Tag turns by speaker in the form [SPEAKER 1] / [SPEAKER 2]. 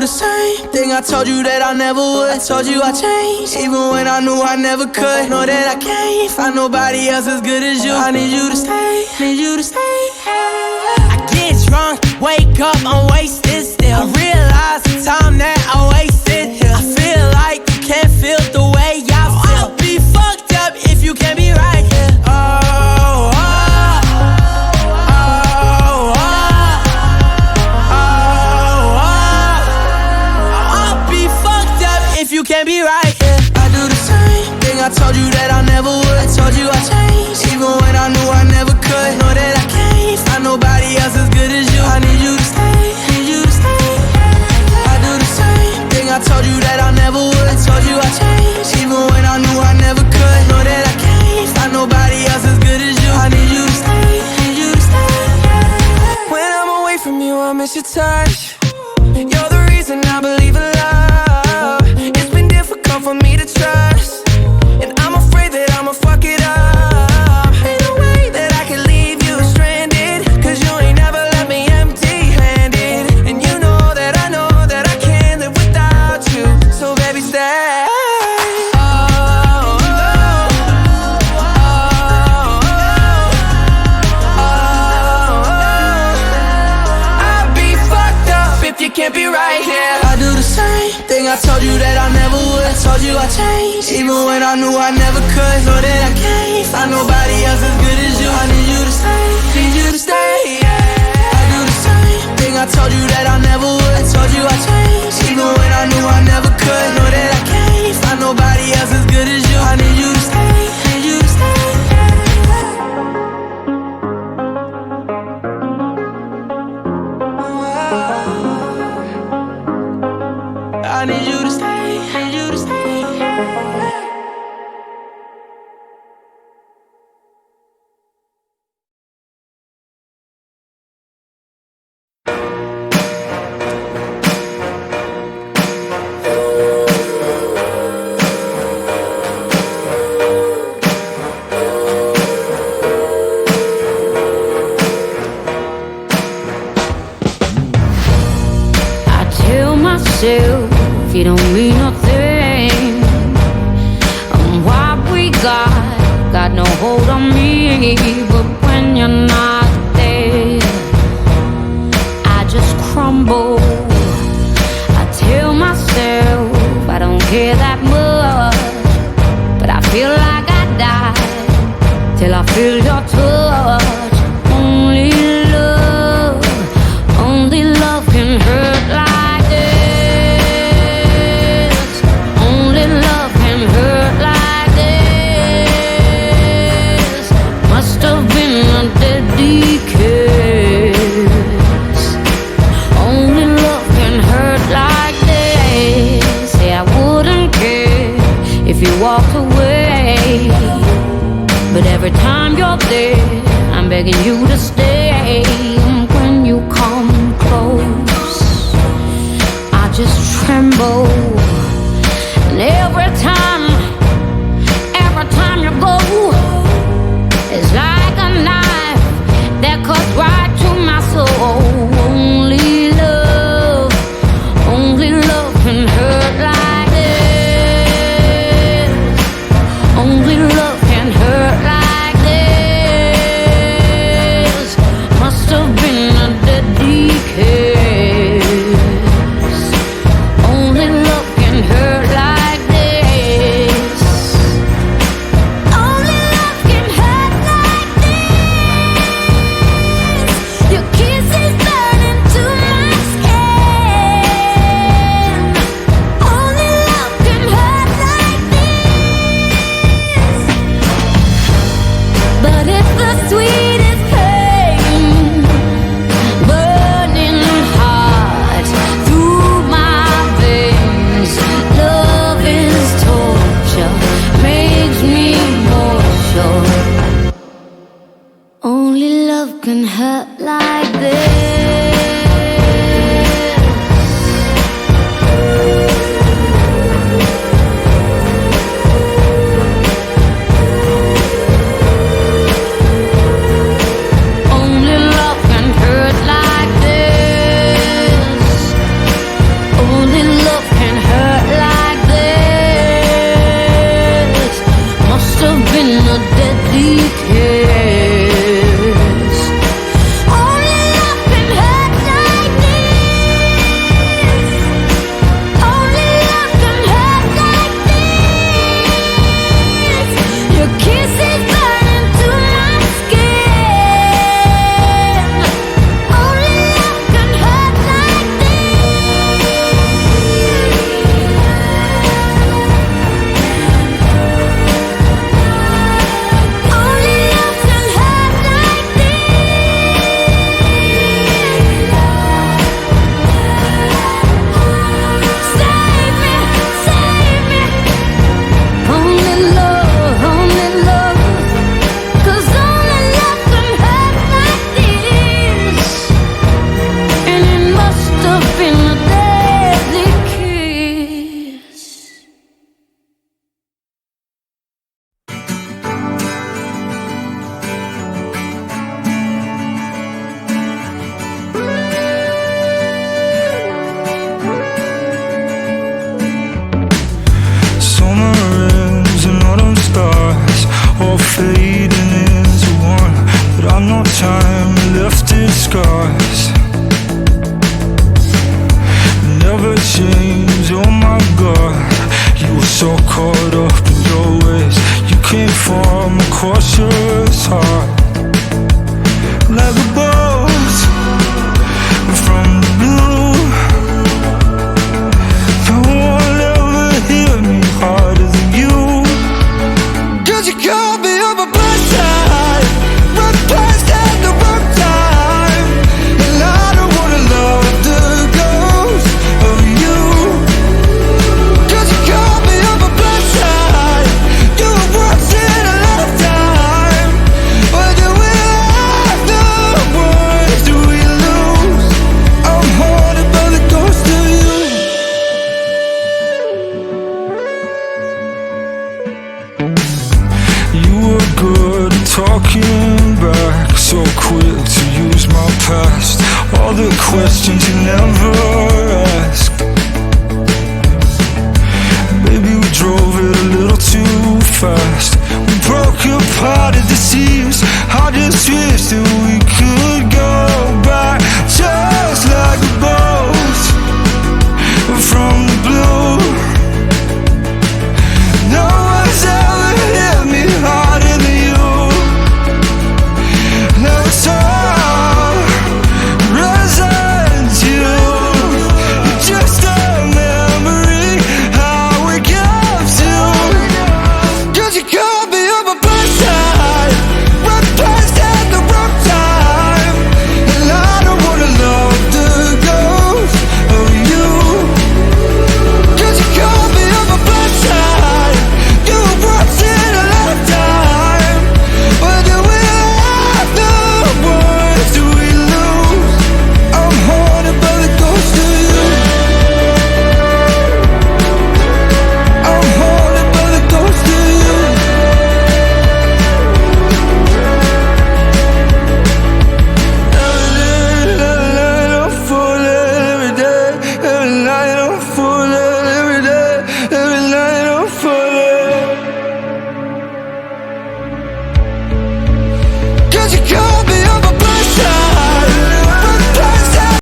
[SPEAKER 1] the same thing I told you that I never would. I told you I changed, even when I knew I never could. Know that I can't find nobody else as good as you. I need you to stay, need you to stay. I get drunk, wake up, I'm wasted still. I realize the time that I wasted here. I feel like you can't feel the way I feel. I'll be fucked up if you can't be right here. You can't be right here. I do the same thing I told you that I never would. I told you I changed, even when I knew I never could. Know that I can't find nobody else as good as you. I need you to stay, need you to stay. I do the same thing I told you that I never would. I told you I changed, even when I knew I never could. Know that I can't find nobody else as good as you. I need you to stay, need you to stay. When I'm away from you, I miss your touch. You're the reason I believe in love. For me to trust, and I'm afraid that I'ma fuck it up. Ain't no way that I can leave you stranded, cause you ain't never left me empty-handed. And you know that I can't live without you. So baby, stay. I'll be fucked up if you can't be right here. I do the same thing I told you that I never would. I told you I changed, even when I knew I never could. Know that I can't find nobody else as good as you. I need you to stay, need you to stay, yeah. I do the same thing I told you that I never would. I told you I changed, even when I knew I never could. Know that I can't find nobody else as good as you. I need you to stay, need you to stay, I need you to stay, need you to stay.
[SPEAKER 2] I tell myself you don't mean nothing. What we got no hold on me. But when you're not there, I just crumble. I tell myself I don't care that much, but I feel like I die till I feel your touch. Only love can hurt like this. Only love can hurt like this. Must have been a deadly kiss. Only love can hurt like this. Say I wouldn't care if you walked away, but every time you're there, I'm begging you to stay. When you come close, I just tremble. And every time you go, it's like a knife that cuts right to my soul. Only love can hurt like this. Only love can hurt like this. Must have been a deadly kiss. Only love can hurt like this. Only love can hurt like this. Your kiss is burning to my skin. Only love can hurt like this. But it's the sweetest pain, burning hot through my veins. Love is torture, makes me more sure. Only love can hurt like this. Only love can hurt like this.
[SPEAKER 3] so caught up in your ways. You came from a cautious heart, like a bolt from the blue. No one ever hit me harder than you. 'Cause you caught me on my blind side, right place at the wrong time, and I don't wanna love the ghost of you. 'Cause you caught me on my blind side. You were once in a lifetime. But do we have the words? Do we lose? I'm haunted by the ghost of you. You were good at talking back, so quick to use my past. All the questions you never asked. Maybe we drove it a little too fast. We broke apart at the seams. I just wish that we could go back, just like a bolt from the blue. No one's ever hit me harder than you. Now it's all resent you. You're just a memory, how we kept you. 'Cause you caught me on my blind side, right place at the wrong time, and I don't wanna love the ghost of you. 'Cause you caught me on my blind side. You were once in a lifetime. But do we have the words? Do we lose? I'm haunted by the ghost of you. I'm haunted by the ghost of you. Every night I'm falling, every day. Every night I'm falling, every day. Every night I'm falling. 'Cause you